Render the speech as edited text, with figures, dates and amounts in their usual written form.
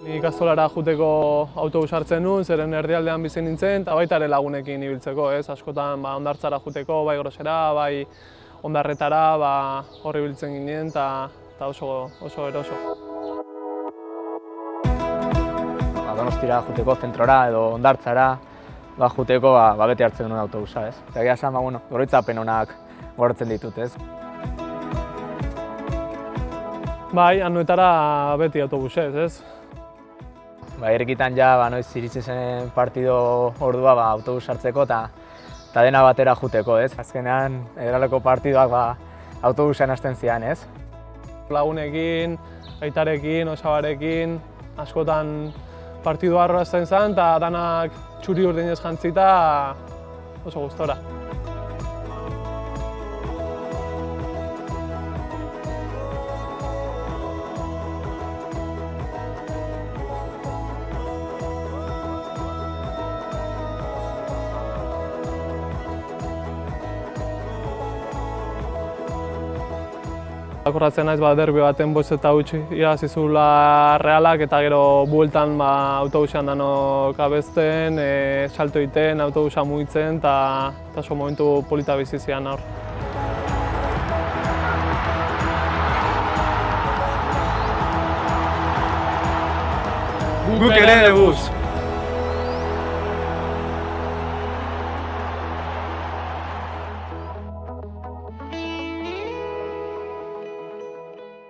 Ni ikastolara joateko autobus hartzen nuen, zeren erdialdean bizi nintzen, eta baita ere lagunekin ibiltzeko, ez? Askotan hondartzara joateko, bai Grosera, bai Ondarretara, hor ibiltzen ginen, eta oso eroso. Donostira joateko, zentrora edo hondartzara, joateko beti hartzen nuen autobusa, ez? Eta egia esan, oroitzapen onak gortzen ditut, ez? Bai, Anoetara beti autobusez, ez? Irrikitan noiz iritsi zen partido ordua autobus hartzeko eta dena batera joateko, ez? Azkenean, Edraleko partidoak autobusean hasten zian, ez? Lagunekin, aitarekin, osabarekin, askotan partidu harroa zen zen, eta danak txuri urdinez jantzita oso gustora. Akordatzen naiz derbi baten 5-0 irabazi zuela Realak eta gero bueltan autobusean danok abesten, salto egiten, autobusa mugitzen eta oso momentu polita bizi zian hor. Guk ere debuz!